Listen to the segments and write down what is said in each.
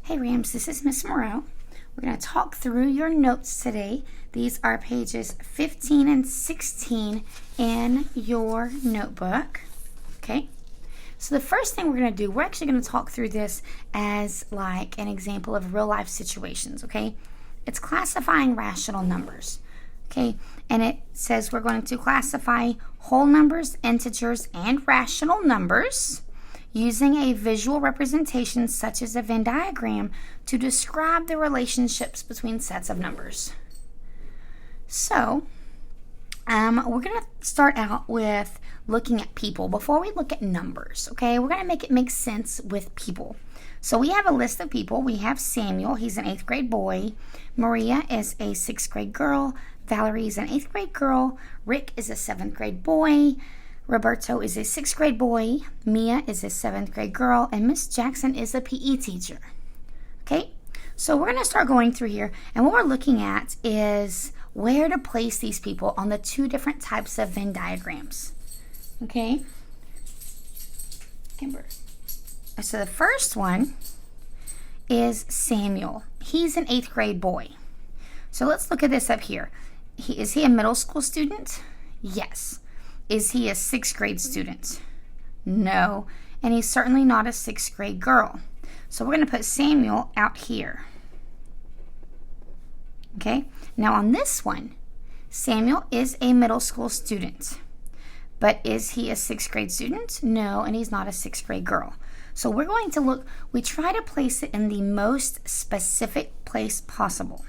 Hey Rams, this is Miss Moreau. We're going to talk through your notes today. These are pages 15 and 16 in your notebook. Okay, so the first thing we're going to do, we're actually going to talk through this as like an example of real life situations. Okay, it's classifying rational numbers. Okay, and it says we're going to classify whole numbers, integers, and rational numbers using a visual representation such as a Venn diagram to describe the relationships between sets of numbers. So, we're going to start out with looking at people before we look at numbers, okay? We're going to make it make sense with people. So we have a list of people. We have Samuel, he's an 8th grade boy. Maria is a 6th grade girl. Valerie is an 8th grade girl. Rick is a 7th grade boy. Roberto is a 6th grade boy, Mia is a 7th grade girl, and Miss Jackson is a PE teacher. Okay, so we're going to start going through here, and what we're looking at is where to place these people on the two different types of Venn diagrams. Okay, Amber. So the first one is Samuel. He's an 8th grade boy. So let's look at this up here. Is he a middle school student? Yes. Is he a 6th grade student? No. And he's certainly not a 6th grade girl. So we're going to put Samuel out here. Okay. Now on this one, Samuel is a middle school student. But is he a 6th grade student? No. And he's not a 6th grade girl. So we're going to look, we try to place it in the most specific place possible.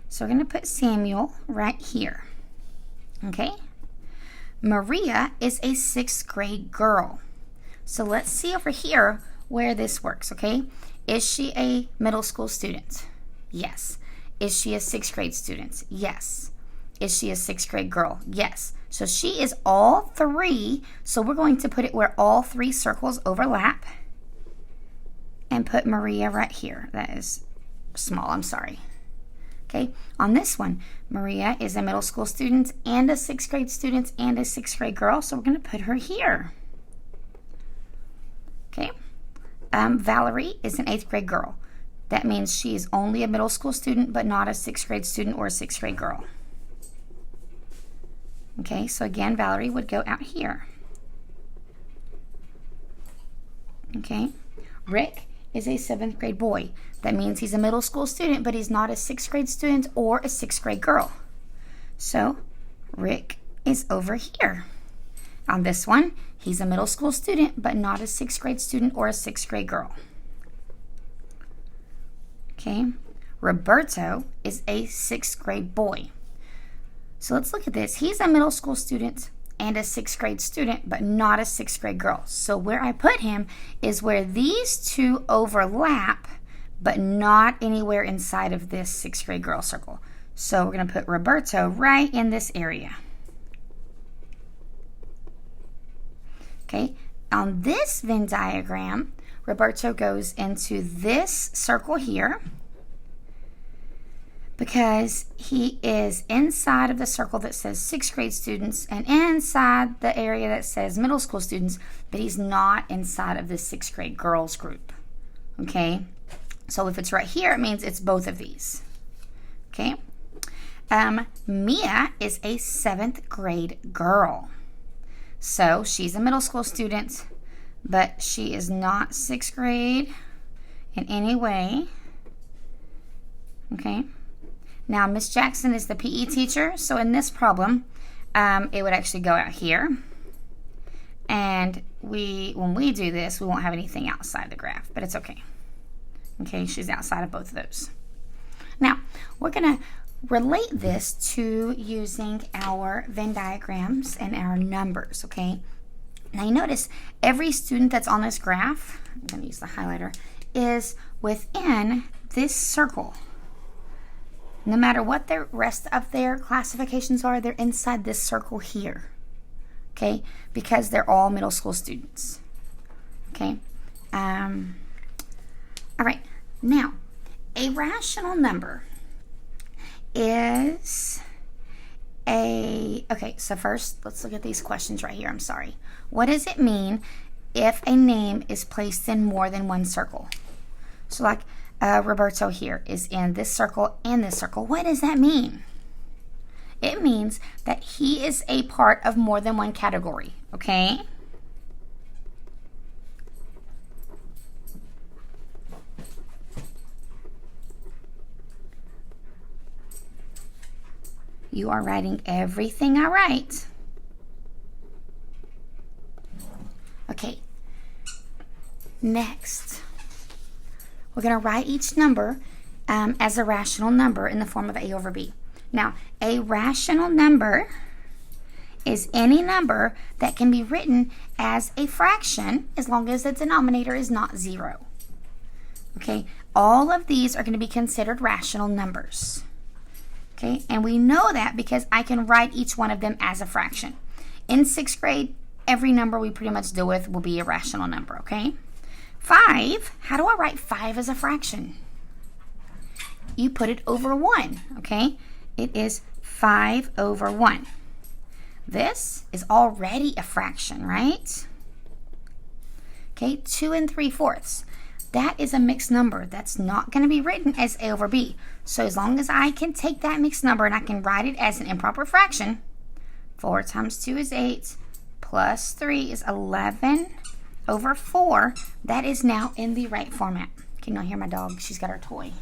So we're going to put Samuel right here. Okay. Maria is a 6th grade girl. So let's see over here where this works, okay? Is she a middle school student? Yes. Is she a 6th grade student? Yes. Is she a 6th grade girl? Yes. So she is all three. So we're going to put it where all three circles overlap and put Maria right here. That is small, I'm sorry. Okay, on this one, Maria is a middle school student and a 6th grade student and a 6th grade girl, so we're going to put her here. Okay, Valerie is an 8th grade girl. That means she is only a middle school student, but not a 6th grade student or a 6th grade girl. Okay, so again, Valerie would go out here. Okay, Rick is a 7th grade boy. That means he's a middle school student, but he's not a 6th grade student or a 6th grade girl. So Rick is over here. On this one, he's a middle school student, but not a 6th grade student or a 6th grade girl. Okay, Roberto is a 6th grade boy. So let's look at this. He's a middle school student and a 6th grade student, but not a 6th grade girl. So where I put him is where these two overlap, but not anywhere inside of this 6th grade girl circle. So we're going to put Roberto right in this area. Okay, on this Venn diagram, Roberto goes into this circle here because he is inside of the circle that says 6th grade students and inside the area that says middle school students, but he's not inside of the 6th grade girls group. Okay, so if it's right here, it means it's both of these. Okay, Mia is a 7th grade girl. So she's a middle school student, but she is not 6th grade in any way. Okay. Now, Miss Jackson is the PE teacher, so in this problem, it would actually go out here. And when we do this, we won't have anything outside the graph, but it's okay. Okay, she's outside of both of those. Now, we're going to relate this to using our Venn diagrams and our numbers, okay? Now, you notice every student that's on this graph, I'm going to use the highlighter, is within this circle. No matter what the rest of their classifications are, they're inside this circle here, okay? Because they're all middle school students, okay? All right, now, a rational number is okay, so first, let's look at these questions right here, I'm sorry. What does it mean if a name is placed in more than one circle? So like Roberto here is in this circle and this circle. What does that mean? It means that he is a part of more than one category, okay? You are writing everything I write. Okay, next, we're going to write each number as a rational number in the form of A over B. Now, a rational number is any number that can be written as a fraction as long as the denominator is not 0. Okay, all of these are going to be considered rational numbers. Okay, and we know that because I can write each one of them as a fraction. In 6th grade, every number we pretty much deal with will be a rational number, okay? 5, how do I write 5 as a fraction? You put it over 1, okay? It is 5 over 1. This is already a fraction, right? Okay, 2 3/4. That is a mixed number. That's not going to be written as A over B. So as long as I can take that mixed number and I can write it as an improper fraction, 4 times 2 is 8, plus 3 is 11 over 4. That is now in the right format. Can you hear my dog? She's got her toy.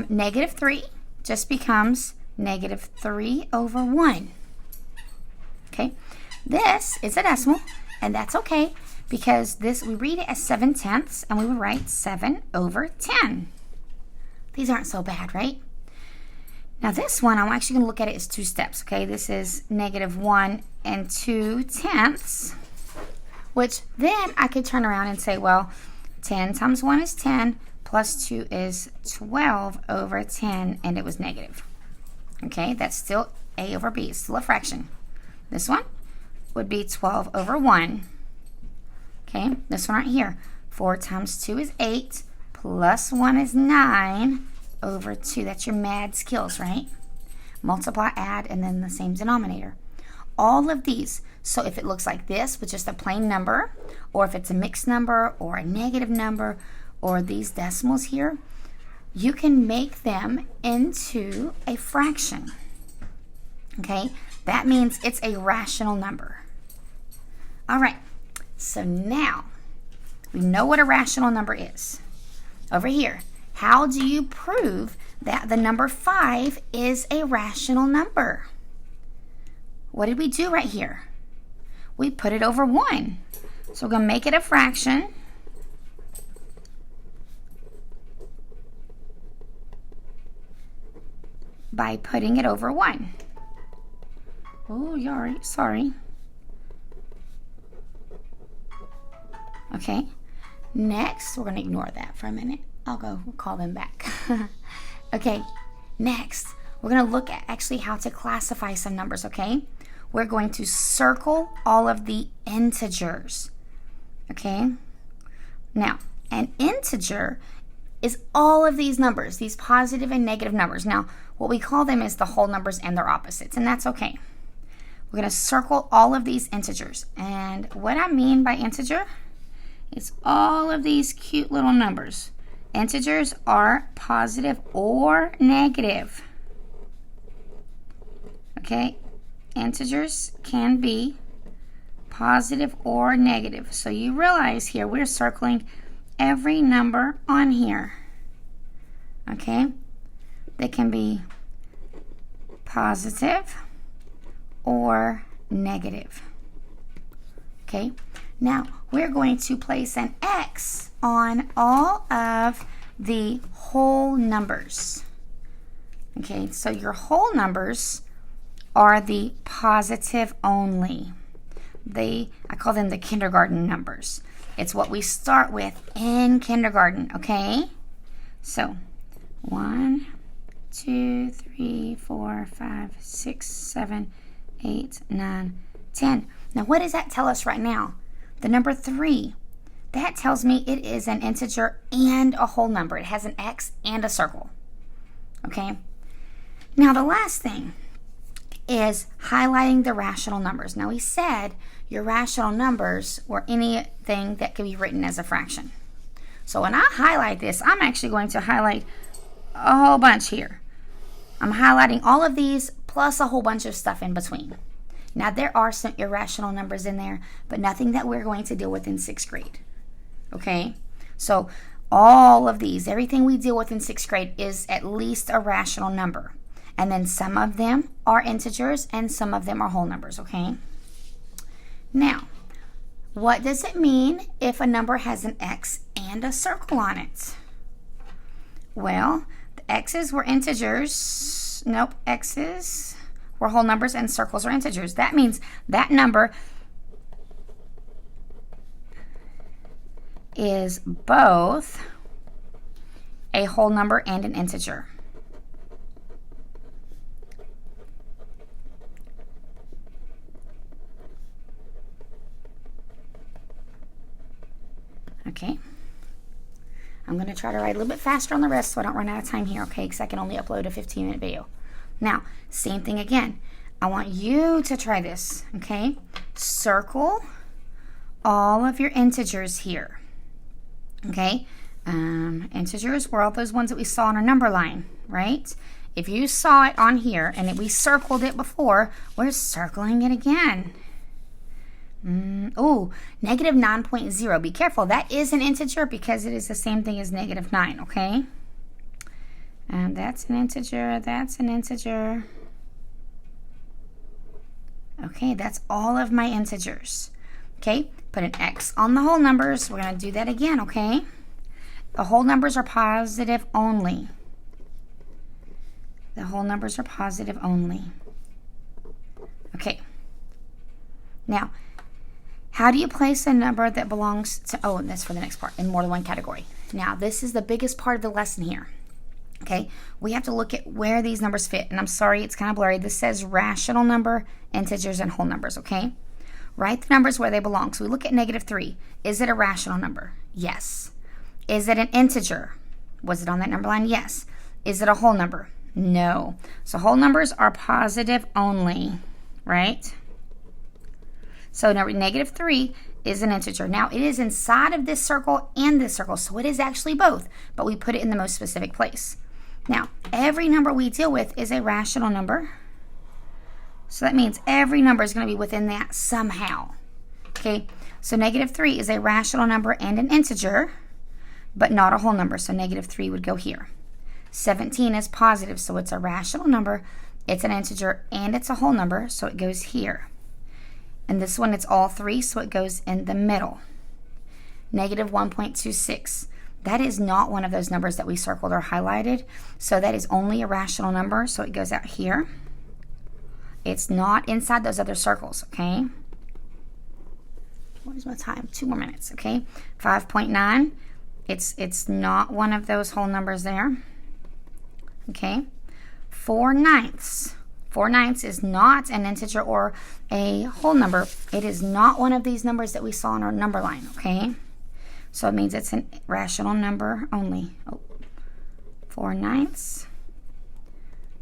Negative 3 just becomes negative 3 over 1. Okay, this is a decimal, and that's okay because this we read it as 7/10, and we would write 7 over 10. These aren't so bad, right? Now this one, I'm actually going to look at it as 2 steps, okay? This is negative 1 2/10, which then I could turn around and say, well, 10 times 1 is 10, plus 2 is 12 over 10, and it was negative. Okay, that's still A over B. It's still a fraction. This one would be 12 over 1. Okay, this one right here. 4 times 2 is 8, plus 1 is 9 over 2. That's your mad skills, right? Multiply, add, and then the same denominator. All of these, so if it looks like this with just a plain number, or if it's a mixed number, or a negative number, or these decimals here, you can make them into a fraction. Okay, that means it's a rational number. All right, so now we know what a rational number is. Over here, how do you prove that the number 5 is a rational number? What did we do right here? We put it over 1. So we're going to make it a fraction. By putting it over 1. Oh, you're all right. Sorry. Okay. Next, we're going to ignore that for a minute. I'll go call them back. Okay. Next, we're going to look at actually how to classify some numbers, okay? We're going to circle all of the integers. Okay? Now, an integer is all of these numbers, these positive and negative numbers. Now, what we call them is the whole numbers and their opposites, and that's okay. We're going to circle all of these integers. And what I mean by integer is all of these cute little numbers. Integers are positive or negative. Okay? Integers can be positive or negative. So you realize here we're circling every number on here. Okay? They can be positive or negative. Okay? Now, we're going to place an X on all of the whole numbers. Okay, so your whole numbers are the positive only. I call them the kindergarten numbers. It's what we start with in kindergarten, okay? So, 1, 2, 3, 4, 5, 6, 7, 8, 9, 10. Now, what does that tell us right now? The number 3, that tells me it is an integer and a whole number. It has an X and a circle, okay? Now, the last thing is highlighting the rational numbers. Now, we said your rational numbers were anything that could be written as a fraction. So when I highlight this, I'm actually going to highlight a whole bunch here. I'm highlighting all of these plus a whole bunch of stuff in between. Now there are some irrational numbers in there, but nothing that we're going to deal with in 6th grade. Okay? So all of these, everything we deal with in 6th grade is at least a rational number. And then some of them are integers and some of them are whole numbers, okay? Now, what does it mean if a number has an X and a circle on it? Well, the X's were integers. Nope, X's were whole numbers and circles are integers. That means that number is both a whole number and an integer. Okay, I'm going to try to write a little bit faster on the rest so I don't run out of time here, okay, because I can only upload a 15-minute video. Now, same thing again. I want you to try this, okay? Circle all of your integers here, okay? Integers were all those ones that we saw on our number line, right? If you saw it on here and we circled it before, we're circling it again. Oh, negative 9.0. Be careful. That is an integer because it is the same thing as negative 9, okay? And that's an integer. That's an integer. Okay, that's all of my integers. Okay, put an X on the whole numbers. We're going to do that again, okay? The whole numbers are positive only. The whole numbers are positive only. Okay. Now, how do you place a number that belongs to, oh, that's for the next part, in more than one category. Now, this is the biggest part of the lesson here. Okay, we have to look at where these numbers fit. And I'm sorry, it's kind of blurry. This says rational number, integers, and whole numbers, okay? Write the numbers where they belong. So we look at negative 3. Is it a rational number? Yes. Is it an integer? Was it on that number line? Yes. Is it a whole number? No. So whole numbers are positive only, right? So negative 3 is an integer. Now, it is inside of this circle and this circle, so it is actually both, but we put it in the most specific place. Now, every number we deal with is a rational number. So that means every number is going to be within that somehow. Okay, so negative 3 is a rational number and an integer, but not a whole number, so negative 3 would go here. 17 is positive, so it's a rational number, it's an integer, and it's a whole number, so it goes here. And this one, it's all 3, so it goes in the middle. Negative 1.26. That is not one of those numbers that we circled or highlighted. So that is only a rational number, so it goes out here. It's not inside those other circles, okay? What is my time? 2 more minutes, okay? 5.9. It's not one of those whole numbers there. Okay? 4/9. 4/9 is not an integer or a whole number. It is not one of these numbers that we saw on our number line, okay? So it means it's a rational number only. Oh, 4/9.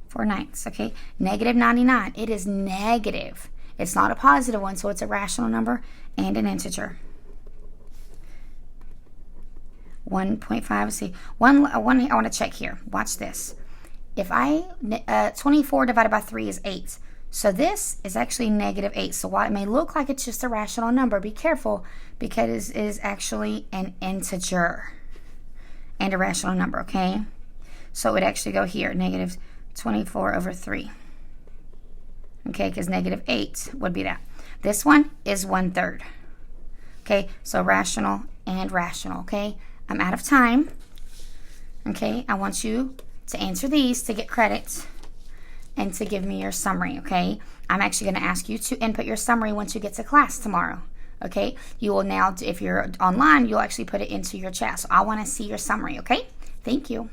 4/9, okay? Negative 99. It is negative. It's not a positive one, so it's a rational number and an integer. 1.5, see, I want to check here. Watch this. If 24 divided by 3 is 8. So this is actually negative 8. So while it may look like it's just a rational number, be careful because it is actually an integer and a rational number, okay? So it would actually go here, negative 24 over 3. Okay, because negative 8 would be that. This one is 1/3. Okay, so rational and rational, okay? I'm out of time. Okay, I want you to answer these to get credit and to give me your summary, okay? I'm actually going to ask you to input your summary once you get to class tomorrow, okay? You will now, if you're online, you'll actually put it into your chat. So I want to see your summary, okay? Thank you.